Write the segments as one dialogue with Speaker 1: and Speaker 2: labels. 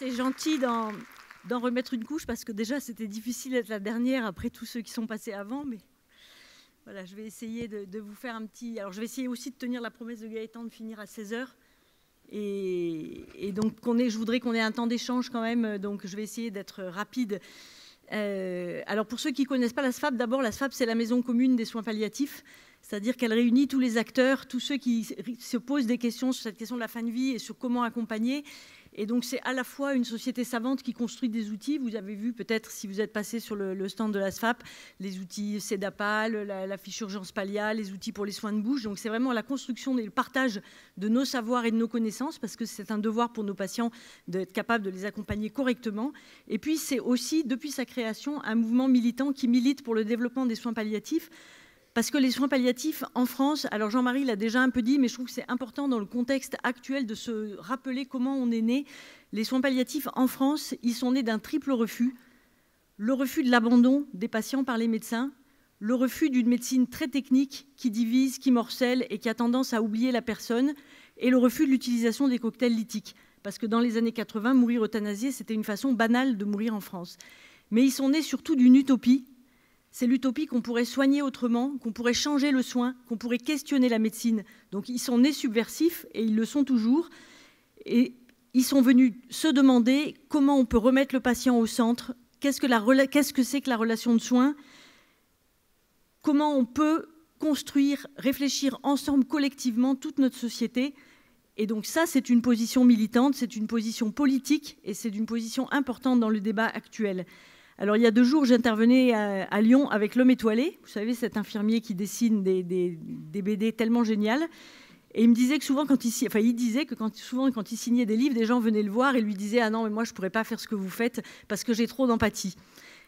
Speaker 1: C'est gentil d'en remettre une couche parce que déjà c'était difficile d'être la dernière après tous ceux qui sont passés avant, mais voilà, je vais essayer de vous faire un petit... Alors je vais essayer aussi de tenir la promesse de Gaëtan de finir à 16h et donc je voudrais qu'on ait un temps d'échange quand même, donc je vais essayer d'être rapide. Alors pour ceux qui ne connaissent pas la SFAP, d'abord la SFAP c'est la maison commune des soins palliatifs, c'est-à-dire qu'elle réunit tous les acteurs, tous ceux qui se posent des questions sur cette question de la fin de vie et sur comment accompagner. Et donc c'est à la fois une société savante qui construit des outils. Vous avez vu peut-être si vous êtes passé sur le stand de la SFAP, les outils CEDAPAL, la fiche urgence Pallia, les outils pour les soins de bouche. Donc c'est vraiment la construction et le partage de nos savoirs et de nos connaissances parce que c'est un devoir pour nos patients d'être capables de les accompagner correctement. Et puis c'est aussi depuis sa création un mouvement militant qui milite pour le développement des soins palliatifs. Parce que les soins palliatifs en France, alors Jean-Marie l'a déjà un peu dit, mais je trouve que c'est important dans le contexte actuel de se rappeler comment on est né. Les soins palliatifs en France, ils sont nés d'un triple refus. Le refus de l'abandon des patients par les médecins, le refus d'une médecine très technique qui divise, qui morcelle et qui a tendance à oublier la personne, et le refus de l'utilisation des cocktails lithiques. Parce que dans les années 80, mourir euthanasié, c'était une façon banale de mourir en France. Mais ils sont nés surtout d'une utopie. C'est l'utopie qu'on pourrait soigner autrement, qu'on pourrait changer le soin, qu'on pourrait questionner la médecine. Donc ils sont nés subversifs et ils le sont toujours. Et ils sont venus se demander comment on peut remettre le patient au centre, qu'est-ce que c'est que la relation de soins, comment on peut construire, réfléchir ensemble collectivement toute notre société. Et donc ça, c'est une position militante, c'est une position politique et c'est une position importante dans le débat actuel. Alors, il y a 2 jours, j'intervenais à Lyon avec L'Homme étoilé. Vous savez, cet infirmier qui dessine des BD tellement géniales. Et il me disait que souvent, quand il signait des livres, des gens venaient le voir et lui disaient « Ah non, mais moi, je ne pourrais pas faire ce que vous faites parce que j'ai trop d'empathie. »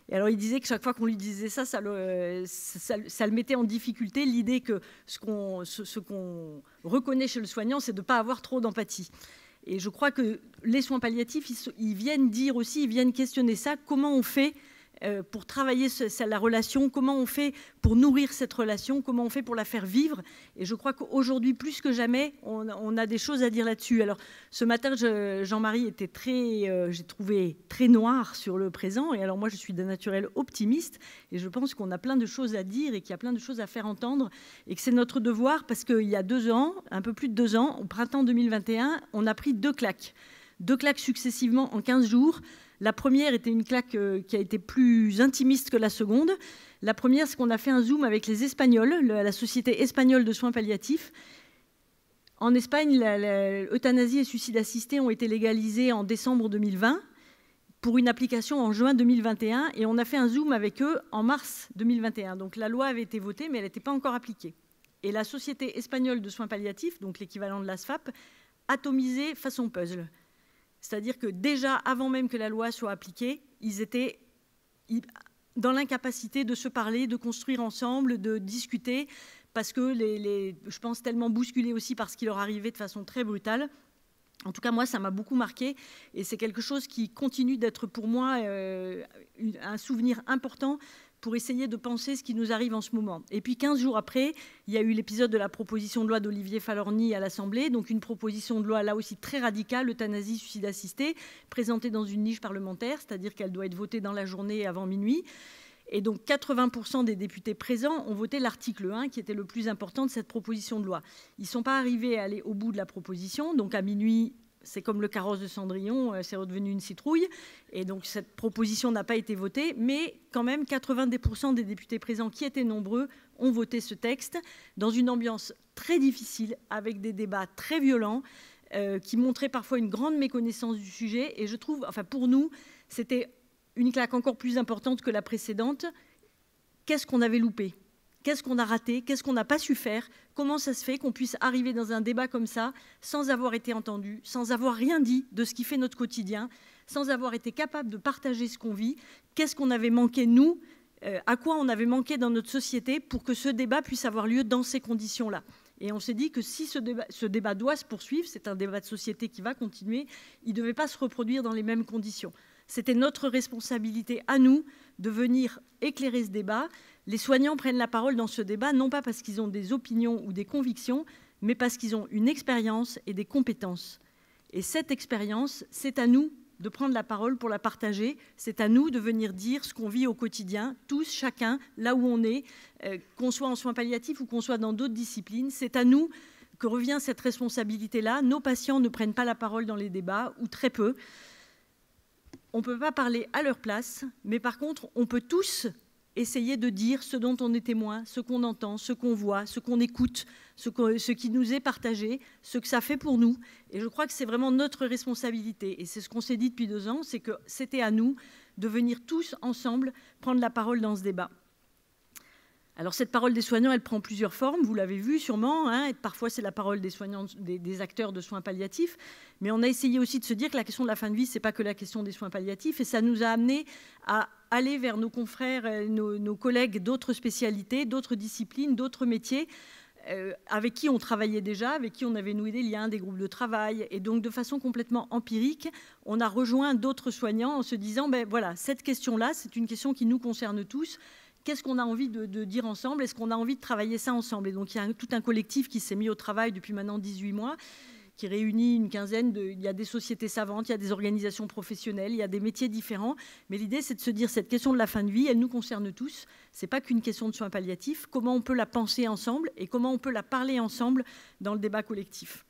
Speaker 1: Et alors, il disait que chaque fois qu'on lui disait ça, ça le mettait en difficulté, l'idée que ce qu'on reconnaît chez le soignant, c'est de ne pas avoir trop d'empathie. Et je crois que les soins palliatifs, ils viennent dire aussi, ils viennent questionner ça. Comment on fait pour travailler la relation? Comment on fait pour nourrir cette relation? Comment on fait pour la faire vivre? Et je crois qu'aujourd'hui, plus que jamais, on a des choses à dire là-dessus. Alors, ce matin, Jean-Marie était j'ai trouvé très noir sur le présent. Et alors, moi, je suis d'un naturel optimiste. Et je pense qu'on a plein de choses à dire et qu'il y a plein de choses à faire entendre. Et que c'est notre devoir parce qu'il y a 2 ans, un peu plus de 2 ans, au printemps 2021, on a pris 2 claques. 2 claques successivement en 15 jours. La première était une claque qui a été plus intimiste que la seconde. La première, c'est qu'on a fait un Zoom avec les Espagnols, la Société espagnole de soins palliatifs. En Espagne, l'euthanasie et le suicide assisté ont été légalisés en décembre 2020 pour une application en juin 2021. Et on a fait un Zoom avec eux en mars 2021. Donc la loi avait été votée, mais elle n'était pas encore appliquée. Et la Société espagnole de soins palliatifs, donc l'équivalent de la SFAP, atomisé façon puzzle. C'est-à-dire que déjà, avant même que la loi soit appliquée, ils étaient dans l'incapacité de se parler, de construire ensemble, de discuter, parce que, je pense, tellement bousculés aussi par ce qui leur arrivait de façon très brutale. En tout cas, moi, ça m'a beaucoup marqué et c'est quelque chose qui continue d'être pour moi un souvenir important pour essayer de penser ce qui nous arrive en ce moment. Et puis 15 jours après, il y a eu l'épisode de la proposition de loi d'Olivier Falorni à l'Assemblée, donc une proposition de loi là aussi très radicale, euthanasie, suicide assisté, présentée dans une niche parlementaire, c'est-à-dire qu'elle doit être votée dans la journée avant minuit. Et donc 80% des députés présents ont voté l'article 1, qui était le plus important de cette proposition de loi. Ils ne sont pas arrivés à aller au bout de la proposition, donc à minuit, c'est comme le carrosse de Cendrillon, c'est redevenu une citrouille. Et donc cette proposition n'a pas été votée, mais quand même 90% des députés présents, qui étaient nombreux, ont voté ce texte dans une ambiance très difficile, avec des débats très violents, qui montraient parfois une grande méconnaissance du sujet. Et je trouve, enfin pour nous, c'était une claque encore plus importante que la précédente. Qu'est-ce qu'on avait loupé ? Qu'est-ce qu'on a raté? Qu'est-ce qu'on n'a pas su faire? Comment ça se fait qu'on puisse arriver dans un débat comme ça sans avoir été entendu, sans avoir rien dit de ce qui fait notre quotidien, sans avoir été capable de partager ce qu'on vit? Qu'est-ce qu'on avait manqué, nous? À quoi on avait manqué dans notre société pour que ce débat puisse avoir lieu dans ces conditions-là? Et on s'est dit que si ce débat doit se poursuivre, c'est un débat de société qui va continuer, il ne devait pas se reproduire dans les mêmes conditions. C'était notre responsabilité à nous de venir éclairer ce débat. Les soignants prennent la parole dans ce débat, non pas parce qu'ils ont des opinions ou des convictions, mais parce qu'ils ont une expérience et des compétences. Et cette expérience, c'est à nous de prendre la parole pour la partager. C'est à nous de venir dire ce qu'on vit au quotidien, tous, chacun, là où on est, qu'on soit en soins palliatifs ou qu'on soit dans d'autres disciplines. C'est à nous que revient cette responsabilité-là. Nos patients ne prennent pas la parole dans les débats, ou très peu. On ne peut pas parler à leur place, mais par contre, on peut tous essayer de dire ce dont on est témoin, ce qu'on entend, ce qu'on voit, ce qu'on écoute, ce qui nous est partagé, ce que ça fait pour nous. Et je crois que c'est vraiment notre responsabilité. Et c'est ce qu'on s'est dit depuis 2 ans, c'est que c'était à nous de venir tous ensemble prendre la parole dans ce débat. Alors cette parole des soignants, elle prend plusieurs formes, vous l'avez vu sûrement, hein, et parfois c'est la parole des soignants, des acteurs de soins palliatifs, mais on a essayé aussi de se dire que la question de la fin de vie, ce n'est pas que la question des soins palliatifs, et ça nous a amené à aller vers nos confrères, nos collègues d'autres spécialités, d'autres disciplines, d'autres métiers, avec qui on travaillait déjà, avec qui on avait noué des liens, des groupes de travail, et donc de façon complètement empirique, on a rejoint d'autres soignants en se disant, ben voilà, cette question-là, c'est une question qui nous concerne tous. Qu'est-ce qu'on a envie de dire ensemble? Est-ce qu'on a envie de travailler ça ensemble? Et donc, il y a tout un collectif qui s'est mis au travail depuis maintenant 18 mois, qui réunit une quinzaine il y a des sociétés savantes, il y a des organisations professionnelles, il y a des métiers différents. Mais l'idée, c'est de se dire, cette question de la fin de vie, elle nous concerne tous. Ce n'est pas qu'une question de soins palliatifs. Comment on peut la penser ensemble et comment on peut la parler ensemble dans le débat collectif?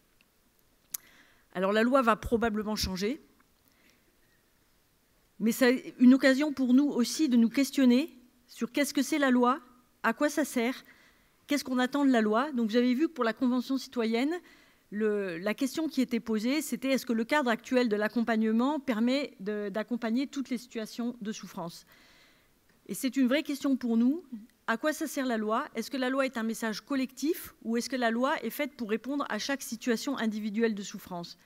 Speaker 1: Alors, la loi va probablement changer. Mais c'est une occasion pour nous aussi de nous questionner sur qu'est-ce que c'est la loi, à quoi ça sert, qu'est-ce qu'on attend de la loi. Donc vous avez vu que pour la Convention citoyenne, la question qui était posée, c'était est-ce que le cadre actuel de l'accompagnement permet d'accompagner toutes les situations de souffrance? Et c'est une vraie question pour nous. À quoi ça sert la loi? Est-ce que la loi est un message collectif ou est-ce que la loi est faite pour répondre à chaque situation individuelle de souffrance?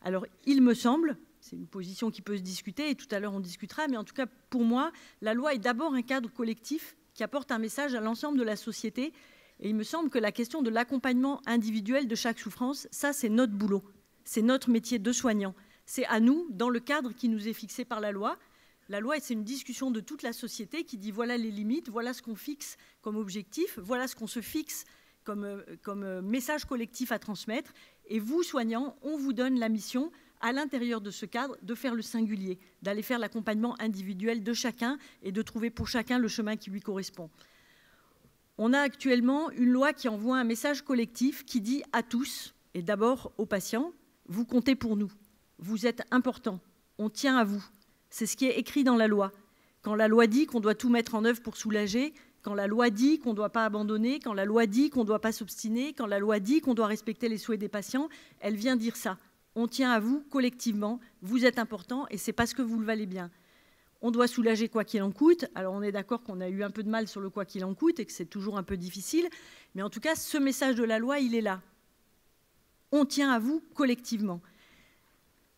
Speaker 1: Alors, il me semble, c'est une position qui peut se discuter, et tout à l'heure on discutera, mais en tout cas, pour moi, la loi est d'abord un cadre collectif qui apporte un message à l'ensemble de la société. Et il me semble que la question de l'accompagnement individuel de chaque souffrance, ça, c'est notre boulot. C'est notre métier de soignant. C'est à nous, dans le cadre qui nous est fixé par la loi. La loi, c'est une discussion de toute la société qui dit voilà les limites, voilà ce qu'on fixe comme objectif, voilà ce qu'on se fixe comme message collectif à transmettre. Et vous, soignants, on vous donne la mission, à l'intérieur de ce cadre, de faire le singulier, d'aller faire l'accompagnement individuel de chacun et de trouver pour chacun le chemin qui lui correspond. On a actuellement une loi qui envoie un message collectif qui dit à tous, et d'abord aux patients, vous comptez pour nous, vous êtes importants, on tient à vous. C'est ce qui est écrit dans la loi. Quand la loi dit qu'on doit tout mettre en œuvre pour soulager, quand la loi dit qu'on ne doit pas abandonner, quand la loi dit qu'on ne doit pas s'obstiner, quand la loi dit qu'on doit respecter les souhaits des patients, elle vient dire ça. On tient à vous collectivement, vous êtes importants et c'est parce que vous le valez bien. On doit soulager quoi qu'il en coûte. Alors on est d'accord qu'on a eu un peu de mal sur le quoi qu'il en coûte et que c'est toujours un peu difficile. Mais en tout cas, ce message de la loi, il est là. On tient à vous collectivement.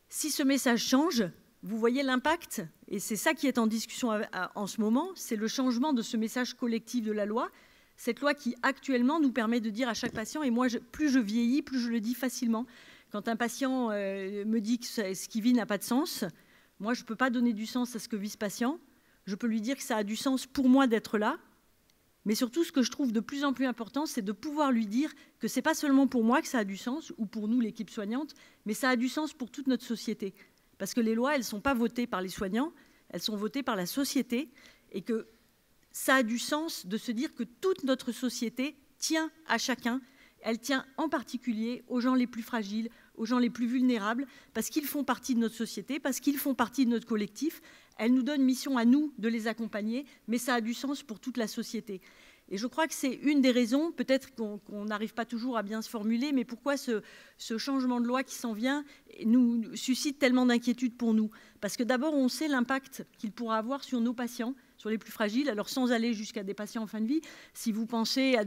Speaker 1: Si ce message change, vous voyez l'impact, et c'est ça qui est en discussion en ce moment, c'est le changement de ce message collectif de la loi. Cette loi qui actuellement nous permet de dire à chaque patient, et moi plus je vieillis, plus je le dis facilement. Quand un patient me dit que ce qu'il vit n'a pas de sens, moi, je ne peux pas donner du sens à ce que vit ce patient. Je peux lui dire que ça a du sens pour moi d'être là. Mais surtout, ce que je trouve de plus en plus important, c'est de pouvoir lui dire que ce n'est pas seulement pour moi que ça a du sens, ou pour nous, l'équipe soignante, mais ça a du sens pour toute notre société. Parce que les lois, elles ne sont pas votées par les soignants, elles sont votées par la société, et que ça a du sens de se dire que toute notre société tient à chacun. Elle tient en particulier aux gens les plus fragiles, aux gens les plus vulnérables, parce qu'ils font partie de notre société, parce qu'ils font partie de notre collectif. Elle nous donne mission à nous de les accompagner, mais ça a du sens pour toute la société. Et je crois que c'est une des raisons, peut-être qu'on n'arrive pas toujours à bien se formuler, mais pourquoi ce changement de loi qui s'en vient nous suscite tellement d'inquiétude pour nous. Parce que d'abord, on sait l'impact qu'il pourra avoir sur nos patients, sur les plus fragiles, alors sans aller jusqu'à des patients en fin de vie. Si vous pensez à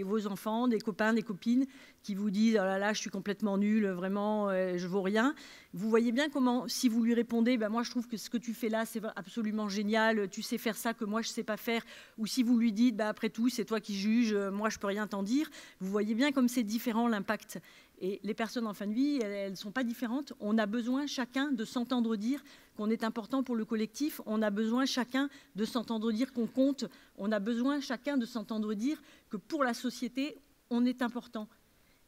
Speaker 1: vos enfants, des copains, des copines qui vous disent « oh là là, je suis complètement nulle, vraiment, je vaux rien », vous voyez bien comment, si vous lui répondez « moi je trouve que ce que tu fais là, c'est absolument génial, tu sais faire ça que moi je ne sais pas faire », ou si vous lui dites « après tout, c'est toi qui juges, moi je ne peux rien t'en dire », vous voyez bien comme c'est différent l'impact. Et les personnes en fin de vie, elles ne sont pas différentes. On a besoin chacun de s'entendre dire qu'on est important pour le collectif. On a besoin chacun de s'entendre dire qu'on compte. On a besoin chacun de s'entendre dire que pour la société, on est important.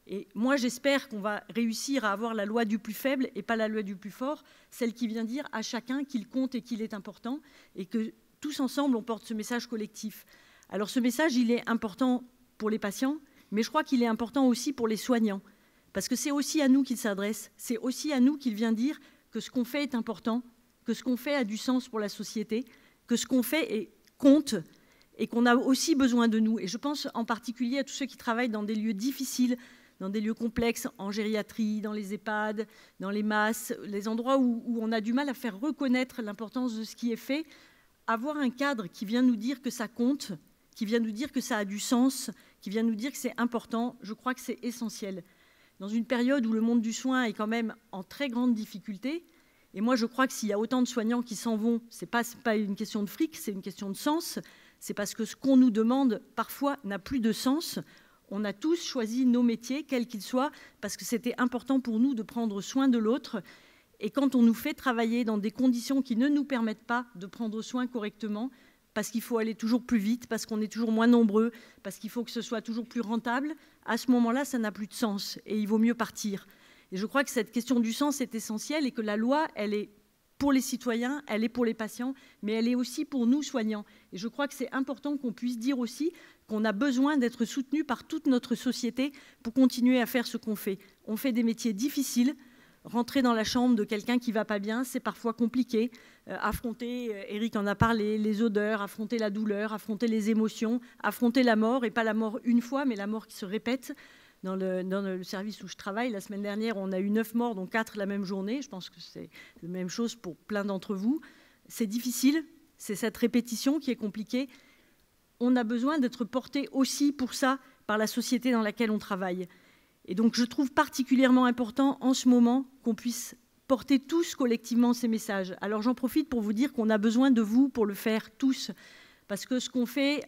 Speaker 1: Et moi, j'espère qu'on va réussir à avoir la loi du plus faible et pas la loi du plus fort, celle qui vient dire à chacun qu'il compte et qu'il est important, et que tous ensemble, on porte ce message collectif. Alors ce message, il est important pour les patients, mais je crois qu'il est important aussi pour les soignants, parce que c'est aussi à nous qu'il s'adresse, c'est aussi à nous qu'il vient dire que ce qu'on fait est important, que ce qu'on fait a du sens pour la société, que ce qu'on fait compte, et qu'on a aussi besoin de nous. Et je pense en particulier à tous ceux qui travaillent dans des lieux difficiles, dans des lieux complexes, en gériatrie, dans les EHPAD, dans les masses, les endroits où on a du mal à faire reconnaître l'importance de ce qui est fait. Avoir un cadre qui vient nous dire que ça compte, qui vient nous dire que ça a du sens, qui vient nous dire que c'est important, je crois que c'est essentiel. Dans une période où le monde du soin est quand même en très grande difficulté, et moi je crois que s'il y a autant de soignants qui s'en vont, ce n'est pas une question de fric, c'est une question de sens, c'est parce que ce qu'on nous demande parfois n'a plus de sens. On a tous choisi nos métiers, quels qu'ils soient, parce que c'était important pour nous de prendre soin de l'autre. Et quand on nous fait travailler dans des conditions qui ne nous permettent pas de prendre soin correctement, parce qu'il faut aller toujours plus vite, parce qu'on est toujours moins nombreux, parce qu'il faut que ce soit toujours plus rentable, à ce moment-là, ça n'a plus de sens et il vaut mieux partir. Et je crois que cette question du sens est essentielle et que la loi, elle est pour les citoyens, elle est pour les patients, mais elle est aussi pour nous soignants. Et je crois que c'est important qu'on puisse dire aussi qu'on a besoin d'être soutenu par toute notre société pour continuer à faire ce qu'on fait. On fait des métiers difficiles. Rentrer dans la chambre de quelqu'un qui ne va pas bien, c'est parfois compliqué. Affronter, Eric en a parlé, les odeurs, affronter la douleur, affronter les émotions, affronter la mort, et pas la mort une fois, mais la mort qui se répète. Dans le service où je travaille, la semaine dernière, on a eu 9 morts, dont 4 la même journée. Je pense que c'est la même chose pour plein d'entre vous. C'est difficile, c'est cette répétition qui est compliquée. On a besoin d'être porté aussi pour ça par la société dans laquelle on travaille. Et donc, je trouve particulièrement important en ce moment qu'on puisse porter tous collectivement ces messages. Alors, j'en profite pour vous dire qu'on a besoin de vous pour le faire tous. Parce que ce qu'on fait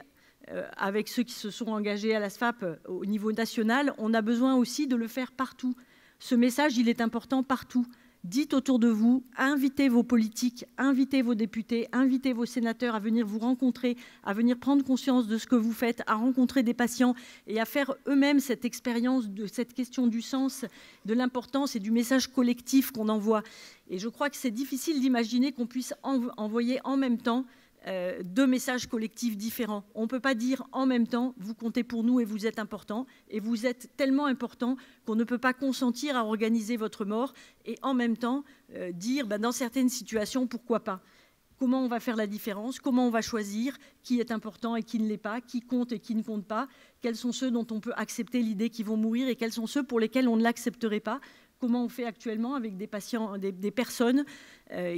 Speaker 1: avec ceux qui se sont engagés à la SFAP au niveau national, on a besoin aussi de le faire partout. Ce message, il est important partout. Dites autour de vous, invitez vos politiques, invitez vos députés, invitez vos sénateurs à venir vous rencontrer, à venir prendre conscience de ce que vous faites, à rencontrer des patients et à faire eux-mêmes cette expérience de cette question du sens, de l'importance et du message collectif qu'on envoie. Et je crois que c'est difficile d'imaginer qu'on puisse envoyer en même temps deux messages collectifs différents. On ne peut pas dire en même temps, vous comptez pour nous et vous êtes important, et vous êtes tellement important qu'on ne peut pas consentir à organiser votre mort, et en même temps dire, dans certaines situations, pourquoi pas. Comment on va faire la différence, comment on va choisir qui est important et qui ne l'est pas, qui compte et qui ne compte pas, quels sont ceux dont on peut accepter l'idée qu'ils vont mourir et quels sont ceux pour lesquels on ne l'accepterait pas. Comment on fait actuellement avec des patients, des personnes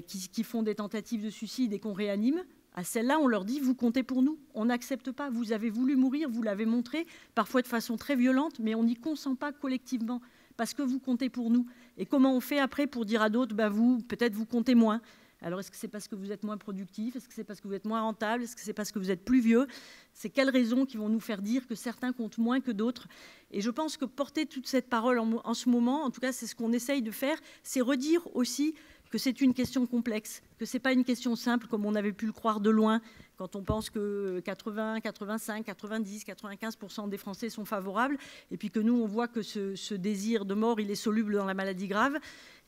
Speaker 1: qui font des tentatives de suicide et qu'on réanime. À celles-là, on leur dit, vous comptez pour nous, on n'accepte pas, vous avez voulu mourir, vous l'avez montré, parfois de façon très violente, mais on n'y consent pas collectivement, parce que vous comptez pour nous. Et comment on fait après pour dire à d'autres, vous, peut-être vous comptez moins. Alors, est-ce que c'est parce que vous êtes moins productif? Est-ce que c'est parce que vous êtes moins rentable? Est-ce que c'est parce que vous êtes plus vieux? C'est quelles raisons qui vont nous faire dire que certains comptent moins que d'autres? Et je pense que porter toute cette parole en ce moment, en tout cas, c'est ce qu'on essaye de faire, c'est redire aussi que c'est une question complexe, que ce n'est pas une question simple comme on avait pu le croire de loin quand on pense que 80, 85, 90, 95% des Français sont favorables et puis que nous, on voit que ce désir de mort, il est soluble dans la maladie grave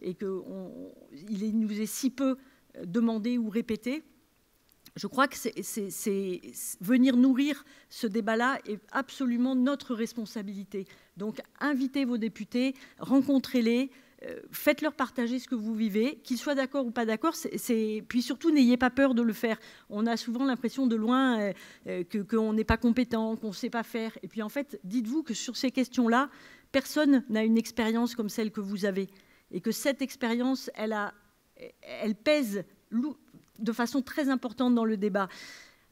Speaker 1: et qu'il nous est si peu demandé ou répété. Je crois que c'est venir nourrir ce débat-là est absolument notre responsabilité. Donc, invitez vos députés, rencontrez-les, faites-leur partager ce que vous vivez, qu'ils soient d'accord ou pas d'accord. Puis surtout, n'ayez pas peur de le faire. On a souvent l'impression de loin qu'on n'est pas compétent, qu'on ne sait pas faire. Et puis en fait, dites-vous que sur ces questions-là, personne n'a une expérience comme celle que vous avez. Et que cette expérience, elle pèse de façon très importante dans le débat.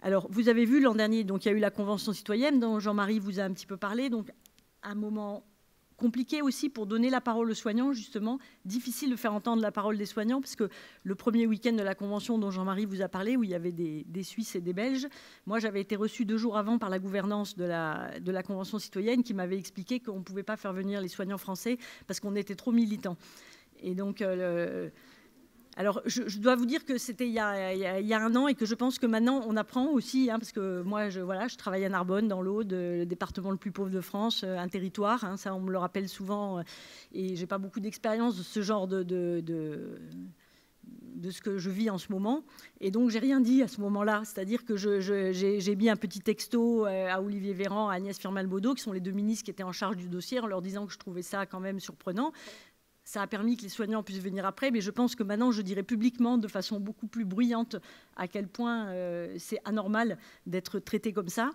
Speaker 1: Alors, vous avez vu l'an dernier, donc il y a eu la Convention citoyenne dont Jean-Marie vous a un petit peu parlé, donc un moment compliqué aussi pour donner la parole aux soignants, justement. Difficile de faire entendre la parole des soignants, parce que le premier week-end de la Convention dont Jean-Marie vous a parlé, où il y avait des Suisses et des Belges, moi j'avais été reçue 2 jours avant par la gouvernance de la Convention citoyenne qui m'avait expliqué qu'on ne pouvait pas faire venir les soignants français parce qu'on était trop militants. Et donc... Alors, je dois vous dire que c'était il y a 1 an et que je pense que maintenant, on apprend aussi, hein, parce que moi, je travaille à Narbonne, dans l'Aude, le département le plus pauvre de France, un territoire, hein, ça, on me le rappelle souvent, et j'ai pas beaucoup d'expérience de ce genre de ce que je vis en ce moment. Et donc, j'ai rien dit à ce moment-là. C'est-à-dire que j'ai mis un petit texto à Olivier Véran, à Agnès Firmin-Lebaudot, qui sont les 2 ministres qui étaient en charge du dossier, en leur disant que je trouvais ça quand même surprenant. Ça a permis que les soignants puissent venir après, mais je pense que maintenant, je dirais publiquement, de façon beaucoup plus bruyante, à quel point c'est anormal d'être traité comme ça.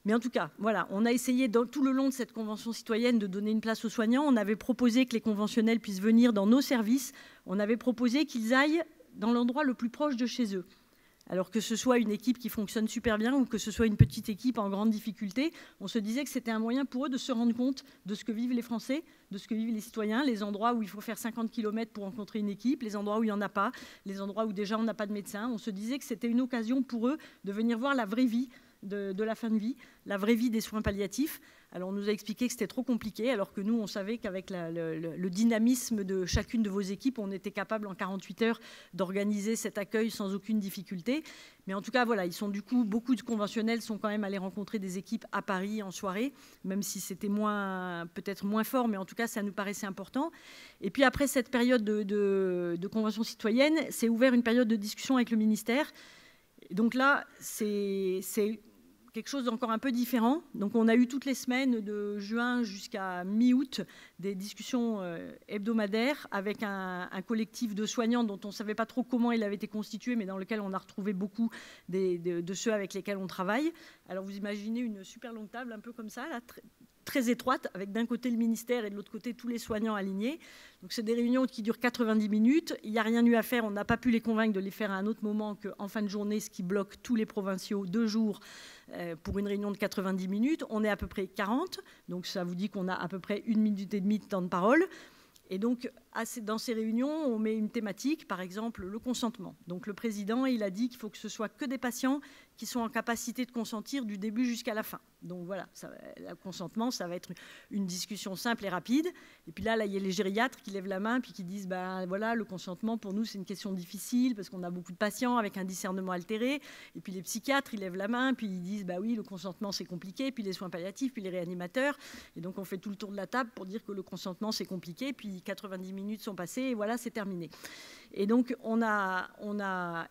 Speaker 1: Mais en tout cas, voilà, on a essayé tout le long de cette convention citoyenne de donner une place aux soignants. On avait proposé que les conventionnels puissent venir dans nos services. On avait proposé qu'ils aillent dans l'endroit le plus proche de chez eux. Alors que ce soit une équipe qui fonctionne super bien ou que ce soit une petite équipe en grande difficulté, on se disait que c'était un moyen pour eux de se rendre compte de ce que vivent les Français, de ce que vivent les citoyens, les endroits où il faut faire 50 km pour rencontrer une équipe, les endroits où il n'y en a pas, les endroits où déjà on n'a pas de médecin. On se disait que c'était une occasion pour eux de venir voir la vraie vie de la fin de vie, la vraie vie des soins palliatifs. Alors on nous a expliqué que c'était trop compliqué, alors que nous, on savait qu'avec le dynamisme de chacune de vos équipes, on était capable en 48 heures d'organiser cet accueil sans aucune difficulté. Mais en tout cas, voilà, ils sont du coup, beaucoup de conventionnels sont quand même allés rencontrer des équipes à Paris en soirée, même si c'était peut-être moins fort, mais en tout cas, ça nous paraissait important. Et puis après cette période de convention citoyenne, s'est ouvert une période de discussion avec le ministère. Et donc là, c'est quelque chose d'encore un peu différent. Donc on a eu toutes les semaines de juin jusqu'à mi-août des discussions hebdomadaires avec un collectif de soignants dont on ne savait pas trop comment il avait été constitué, mais dans lequel on a retrouvé beaucoup de ceux avec lesquels on travaille. Alors vous imaginez une super longue table, un peu comme ça, là, très étroite, avec d'un côté le ministère et de l'autre côté tous les soignants alignés. Donc c'est des réunions qui durent 90 minutes. Il n'y a rien eu à faire. On n'a pas pu les convaincre de les faire à un autre moment qu'en fin de journée, ce qui bloque tous les provinciaux 2 jours pour une réunion de 90 minutes. On est à peu près 40. Donc ça vous dit qu'on a à peu près 1 minute et demie de temps de parole. Et donc, dans ces réunions, on met une thématique, par exemple, le consentement. Donc le président, il a dit qu'il faut que ce soit que des patients qui sont en capacité de consentir du début jusqu'à la fin. Donc voilà, le consentement, ça va être une discussion simple et rapide. Et puis là, il y a les gériatres qui lèvent la main puis qui disent, ben voilà, le consentement, pour nous, c'est une question difficile parce qu'on a beaucoup de patients avec un discernement altéré. Et puis les psychiatres, ils lèvent la main puis ils disent, bah oui, le consentement, c'est compliqué. Puis les soins palliatifs, puis les réanimateurs. Et donc on fait tout le tour de la table pour dire que le consentement, c'est compliqué. Puis 90 minutes sont passées et voilà, c'est terminé. Et donc on a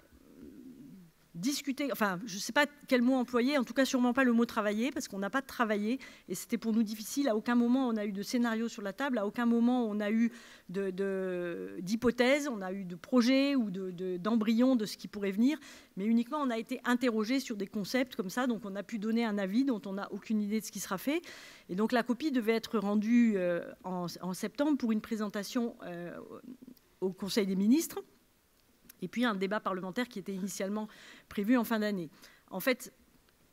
Speaker 1: discuter, enfin, je ne sais pas quel mot employer, en tout cas sûrement pas le mot travailler, parce qu'on n'a pas travaillé, et c'était pour nous difficile. À aucun moment on a eu de scénario sur la table, à aucun moment on a eu d'hypothèse, on a eu de projet ou d'embryon de ce qui pourrait venir, mais uniquement on a été interrogé sur des concepts comme ça, donc on a pu donner un avis dont on n'a aucune idée de ce qui sera fait. Et donc la copie devait être rendue en septembre pour une présentation au Conseil des ministres, et puis un débat parlementaire qui était initialement prévu en fin d'année. En fait,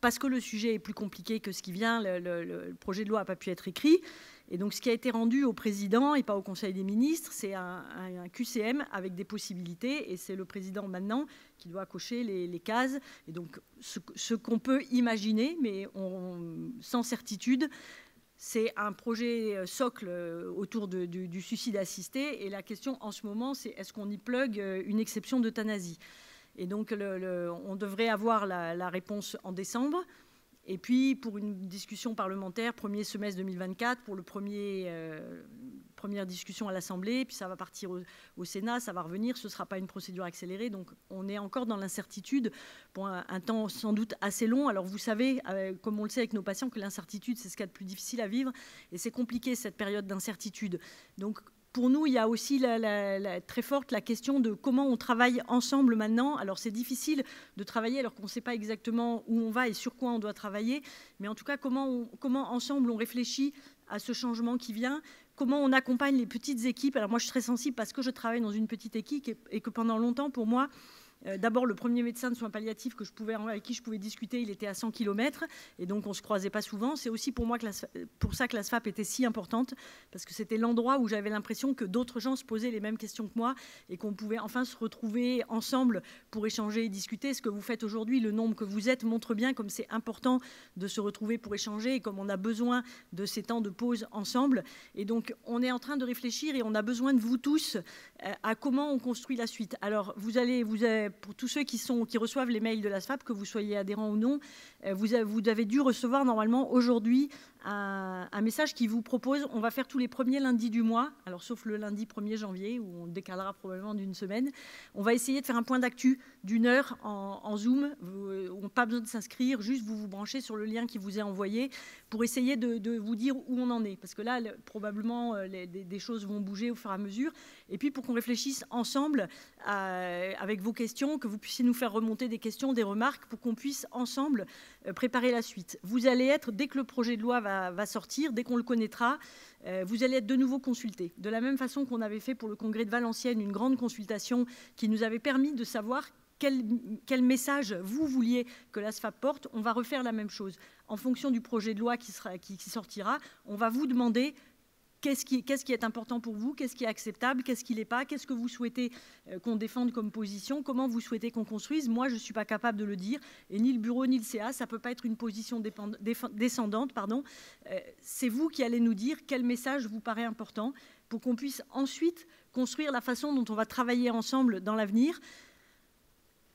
Speaker 1: parce que le sujet est plus compliqué que ce qui vient, le projet de loi n'a pas pu être écrit. Et donc, ce qui a été rendu au président et pas au Conseil des ministres, c'est un QCM avec des possibilités. Et c'est le président maintenant qui doit cocher les cases. Et donc, ce qu'on peut imaginer, mais sans certitude, c'est un projet socle autour du suicide assisté. Et la question en ce moment, c'est est-ce qu'on y plug une exception d'euthanasie ? Et donc, on devrait avoir la réponse en décembre. Et puis, pour une discussion parlementaire, premier semestre 2024, pour première discussion à l'Assemblée, puis ça va partir au Sénat, ça va revenir, ce ne sera pas une procédure accélérée. Donc, on est encore dans l'incertitude pour un temps sans doute assez long. Alors, vous savez, comme on le sait avec nos patients, que l'incertitude, c'est ce qu'il y a de plus difficile à vivre. Et c'est compliqué, cette période d'incertitude. Donc, pour nous, il y a aussi très forte la question de comment on travaille ensemble maintenant. Alors, c'est difficile de travailler alors qu'on ne sait pas exactement où on va et sur quoi on doit travailler. Mais en tout cas, comment ensemble on réfléchit à ce changement qui vient, comment on accompagne les petites équipes. Alors moi, je suis très sensible parce que je travaille dans une petite équipe et que pendant longtemps, pour moi, D'abord, le premier médecin de soins palliatifs avec qui je pouvais discuter, il était à 100 km, et donc on ne se croisait pas souvent. C'est aussi pour ça que la SFAP était si importante, parce que c'était l'endroit où j'avais l'impression que d'autres gens se posaient les mêmes questions que moi, et qu'on pouvait enfin se retrouver ensemble pour échanger et discuter. Ce que vous faites aujourd'hui, le nombre que vous êtes, montre bien comme c'est important de se retrouver pour échanger, et comme on a besoin de ces temps de pause ensemble. Et donc, on est en train de réfléchir, et on a besoin de vous tous à comment on construit la suite. Alors, pour tous ceux qui reçoivent les mails de la SFAP, que vous soyez adhérents ou non, vous avez dû recevoir normalement aujourd'hui un message qui vous propose, on va faire tous les premiers lundis du mois, alors sauf le lundi 1er janvier, où on décalera probablement d'une semaine, on va essayer de faire un point d'actu d'1 heure en Zoom. On n'a pas besoin de s'inscrire, juste vous branchez sur le lien qui vous est envoyé pour essayer de vous dire où on en est. Parce que là, probablement, des choses vont bouger au fur et à mesure. Et puis, pour qu'on réfléchisse ensemble avec vos questions, que vous puissiez nous faire remonter des questions, des remarques, pour qu'on puisse ensemble préparer la suite. Vous allez être, dès que le projet de loi va sortir, dès qu'on le connaîtra, vous allez être de nouveau consultés. De la même façon qu'on avait fait pour le congrès de Valenciennes, une grande consultation qui nous avait permis de savoir quel message vous vouliez que la SFAP porte, on va refaire la même chose. En fonction du projet de loi qui sortira, on va vous demander qu'est-ce qui est important pour vous, qu'est-ce qui est acceptable, qu'est-ce qui l'est pas, qu'est-ce que vous souhaitez qu'on défende comme position, comment vous souhaitez qu'on construise. Moi, je ne suis pas capable de le dire, et ni le bureau ni le CA, ça ne peut pas être une position descendante. C'est vous qui allez nous dire quel message vous paraît important pour qu'on puisse ensuite construire la façon dont on va travailler ensemble dans l'avenir.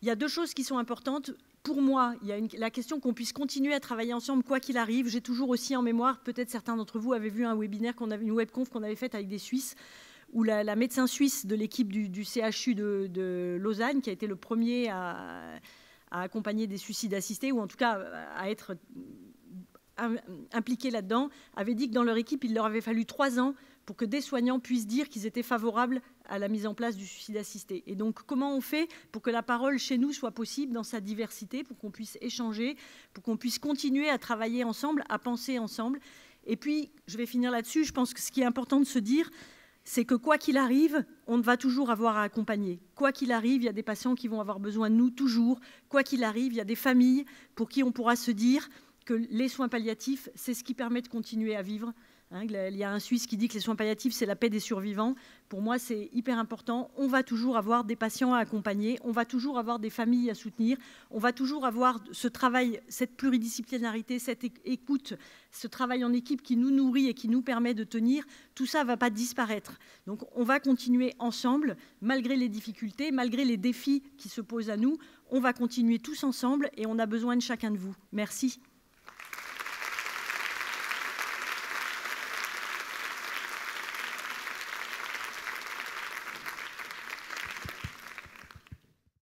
Speaker 1: Il y a deux choses qui sont importantes. Pour moi, il y a la question qu'on puisse continuer à travailler ensemble quoi qu'il arrive. J'ai toujours aussi en mémoire, peut-être certains d'entre vous avaient vu un webinaire, une webconf qu'on avait faite avec des Suisses, où la médecin suisse de l'équipe du CHU de Lausanne, qui a été le premier à accompagner des suicides assistés, ou en tout cas à être impliqué là-dedans, avait dit que dans leur équipe, il leur avait fallu 3 ans pour que des soignants puissent dire qu'ils étaient favorables à la mise en place du suicide assisté. Et donc, comment on fait pour que la parole chez nous soit possible dans sa diversité, pour qu'on puisse échanger, pour qu'on puisse continuer à travailler ensemble, à penser ensemble. Et puis, je vais finir là-dessus, je pense que ce qui est important de se dire, c'est que quoi qu'il arrive, on va toujours avoir à accompagner. Quoi qu'il arrive, il y a des patients qui vont avoir besoin de nous, toujours. Quoi qu'il arrive, il y a des familles pour qui on pourra se dire que les soins palliatifs, c'est ce qui permet de continuer à vivre. Il y a un Suisse qui dit que les soins palliatifs, c'est la paix des survivants. Pour moi, c'est hyper important. On va toujours avoir des patients à accompagner, on va toujours avoir des familles à soutenir, on va toujours avoir ce travail, cette pluridisciplinarité, cette écoute, ce travail en équipe qui nous nourrit et qui nous permet de tenir. Tout ça ne va pas disparaître. Donc, on va continuer ensemble, malgré les difficultés, malgré les défis qui se posent à nous. On va continuer tous ensemble et on a besoin de chacun de vous. Merci.